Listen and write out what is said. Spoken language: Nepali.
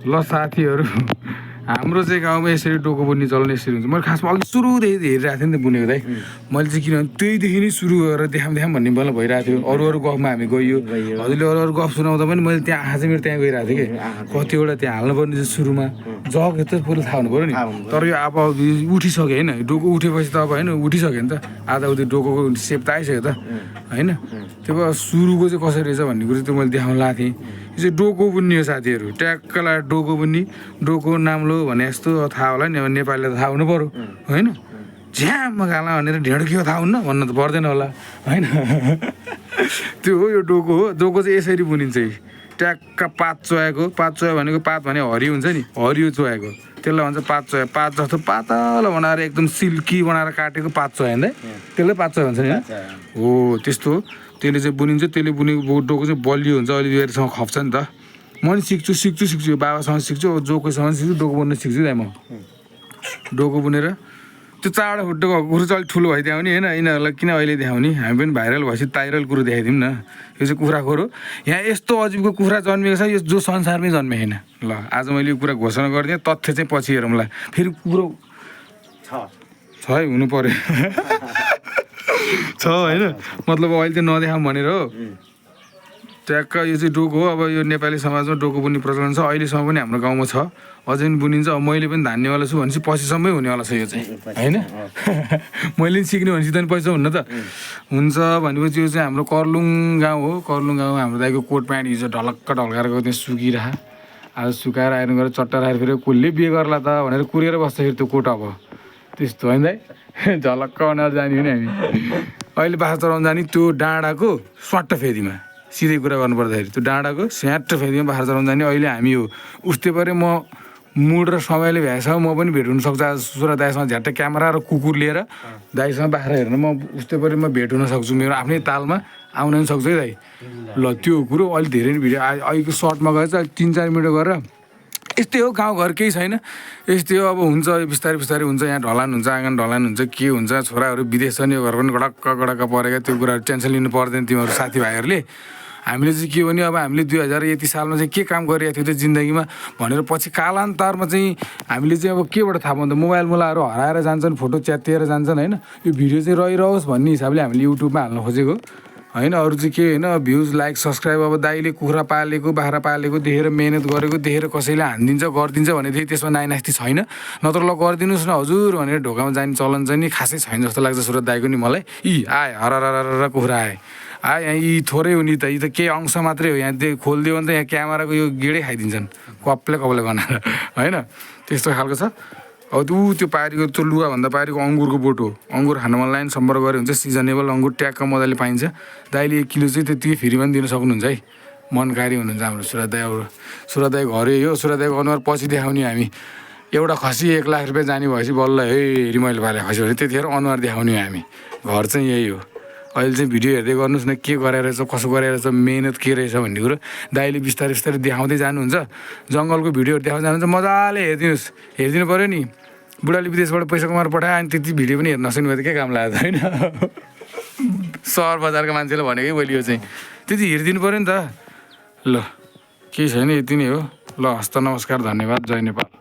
ल साथीहरू हाम्रो चाहिँ गाउँमा यसरी डोको बुन्ने चलन यसरी हुन्छ मैले खासमा अघि सुरुदेखि हेरिरहेको थिएँ नि त बुनेको दाइ मैले चाहिँ किनभने त्यहीदेखि नै सुरु गरेर देखाम भन्ने बेला भइरहेको थियो अरू गफमा हामी गयो हजुरले अरू गफ सुनाउँदा पनि मैले त्यहाँ आँखा चाहिँ मेरो त्यहाँ गइरहेको थिएँ कि कतिवटा त्यहाँ हाल्नुपर्ने चाहिँ सुरुमा जग यस्तो पुरा थाहा हुनु पऱ्यो नि तर यो अब उठिसक्यो होइन डोको उठेपछि त अब होइन उठिसक्यो नि त आधा उति डोकोको सेप त आइसक्यो त होइन त्यो भएर सुरुको चाहिँ कसरी रहेछ भन्ने कुरो चाहिँ मैले देखाउन लाएको थिएँ यो चाहिँ डोको बुन्ने हो साथीहरू ट्याक्कला डोको बुन्ने डोको नाम्लो भने जस्तो थाहा होला नि अब नेपालीलाई त थाहा हुनु पऱ्यो होइन झ्याम गाला भनेर ढेँडो के हो थाहा हुन्न भन्न त पर्दैन होला होइन त्यो हो यो डोको हो डोको चाहिँ यसरी बुनिन्छ ट्याक्क पात चोया भनेको पात भने हरियो हुन्छ नि हरियो चोयाको त्यसलाई भन्छ पात चोया पात जस्तो पातलो बनाएर एकदम सिल्की बनाएर काटेको पात चोया होइन त्यसलाई पात चोया भन्छ नि हो त्यस्तो हो त्यसले चाहिँ बुनिन्छ त्यसले बुनेको डोको चाहिँ बलियो हुन्छ अलिक बेरसम्म खप्छ नि त म नि सिक्छु बाबासँग सिक्छु जोकोसँग सिक्छु डोको बुन्न सिक्छु म डोको बुनेर त्यो चाडा खुट्टोको कुरो चाहिँ अलिक ठुलो भइदियो नि होइन यिनीहरूलाई किन अहिले देखाउने हामी पनि भाइरल भएपछि ताइरल कुरो देखाइदिउँ न यो चाहिँ कुखुराखोर हो यहाँ यस्तो अजिबको कुखुरा जन्मेको छ यो जो संसारमै जन्मे होइन ल आज मैले यो कुरा घोषणा गरिदिएँ तथ्य चाहिँ पछि हेरौँला फेरि कुरो छ है हुनु पऱ्यो छ होइन मतलब अहिले चाहिँ नदेखाऊँ भनेर हो ट्याक्क यो चाहिँ डोको हो अब यो नेपाली समाजमा डोको बुन्ने प्रचलन छ अहिलेसम्म पनि हाम्रो गाउँमा छ अझै पनि बुनिन्छ अब मैले पनि धान्नेवाला छु भनेपछि पछिसम्मै हुनेवाला छ यो चाहिँ होइन मैले पनि सिक्ने भनेपछि त पैसा हुन्न त हुन्छ भनेपछि यो चाहिँ हाम्रो कर्लुङ गाउँ हो कर्लुङ गाउँ हाम्रो दाइको कोट प्यान्ट हिजो ढलक्क ढल्काएर गयो त्यहाँ सुकिरह आज सुकाएर आइरहनु गरेर चट्टा राखेर फेरि कसले बिहे गर्ला त भनेर कुरेर बस्छ फेरि त्यो कोट अब त्यस्तो होइन दाइ झलक्क बनाएर जाने हो नि हामी अहिले बाख्रा चराउनु जाने त्यो डाँडाको स्वाट्ट फेदीमा सिधै कुरा गर्नुपर्दाखेरि त्यो डाँडाको स्याट्ट फेदीमा बाख्रा चराउनु जाने अहिले हामी हो उस्तै पऱ्यो म मुड र समयले भ्याएछ म पनि भेट हुनसक्छ आज सुरा दाइसँग झ्याट्टै क्यामेरा र कुकुर लिएर दाइसँग बाख्रा हेर्न म उस्तै पऱ्यो म भेट हुन सक्छु मेरो आफ्नै तालमा आउन पनि सक्छु है दाइ ल त्यो कुरो अलिक धेरै नै भिडियो अहिलेको सर्टमा गएर चाहिँ 3-4 मिनट गरेर यस्तै हो गाउँघर केही छैन यस्तै हो अब हुन्छ बिस्तारै हुन्छ यहाँ ढलान हुन्छ आँगन ढलान हुन्छ के हुन्छ छोराहरू विदेश छ नि यो घर पनि गडक्क परेको त्यो कुराहरू टेन्सन लिनु पर्दैन तिमीहरू साथीभाइहरूले हामीले चाहिँ के हो भने अब हामीले 2000 यति सालमा चाहिँ के काम गरिरहेको थियो त्यो जिन्दगीमा भनेर पछि कालान्तरमा चाहिँ हामीले चाहिँ अब केबाट थाहा पाउँदा मोबाइल मोलाहरू हराएर जान्छन् फोटो च्यातिएर जान्छन् होइन यो भिडियो चाहिँ रहिरहोस् भन्ने हिसाबले हामीले युट्युबमा हाल्न खोजेको होइन अरू चाहिँ के होइन भ्युज लाइक सब्सक्राइब अब दाइले कुखुरा पालेको बाख्रा पालेको देखेर मिहिनेत गरेको देखेर कसैले हानिदिन्छ गरिदिन्छ भनेदेखि त्यसमा नाइनास्ती छैन नत्र ल गरिदिनुहोस् न हजुर भनेर ढोकामा जाने चलन चाहिँ नि खासै छैन जस्तो लाग्छ सुरत दाइको नि मलाई आए हर कुखुरा आए यहाँ यी थोरै हो नि त यी त केही अंश मात्रै हो यहाँ खोलिदियो भने त यहाँ क्यामेराको यो गेडै खाइदिन्छन् कप्ले गनाएर होइन त्यस्तो खालको छ अब त्यो पारीको त्यो लुगाभन्दा पारीको अङ्गुरको बोट हो अङ्गुर खान मन लाग्यो सम्पर्क गऱ्यो भने चाहिँ सिजनेबल अङ्गुर ट्याक्क मजाले पाइन्छ दाइले 1 किलो चाहिँ त्यतिकै फ्रीमा पनि दिन सक्नुहुन्छ है मनकारी हुनुहुन्छ हाम्रो सुरत दाइ अब सुरत दाइ घरै हो सुरत दाइको अनुहार पछि देखाउने हामी एउटा खसी 1 लाख रुपियाँ जाने भएपछि बल्ल हेरी मैले पाले खसी भने त्यतिखेर अनुहार देखाउने हो हामी घर चाहिँ यही हो अहिले चाहिँ भिडियो हेर्दै गर्नुहोस् न के गरेर रहेछ कसो गरेर रहेछ मेहनत के रहेछ भन्ने कुरो दाइले बिस्तारै देखाउँदै जानुहुन्छ जङ्गलको भिडियोहरू देखाउँदै जानुहुन्छ मजाले हेरिदिनु पऱ्यो नि बुढाले विदेशबाट पैसा कमाएर पठायो अनि त्यति भिडियो पनि हेर्न नसक्नु भयो त के काम लाग्यो होइन सहर बजारको मान्छेले भनेकै मैले यो चाहिँ त्यति हेरिदिनु पऱ्यो नि त ल केही छैन यति नै हो ल हस्त नमस्कार धन्यवाद जय नेपाल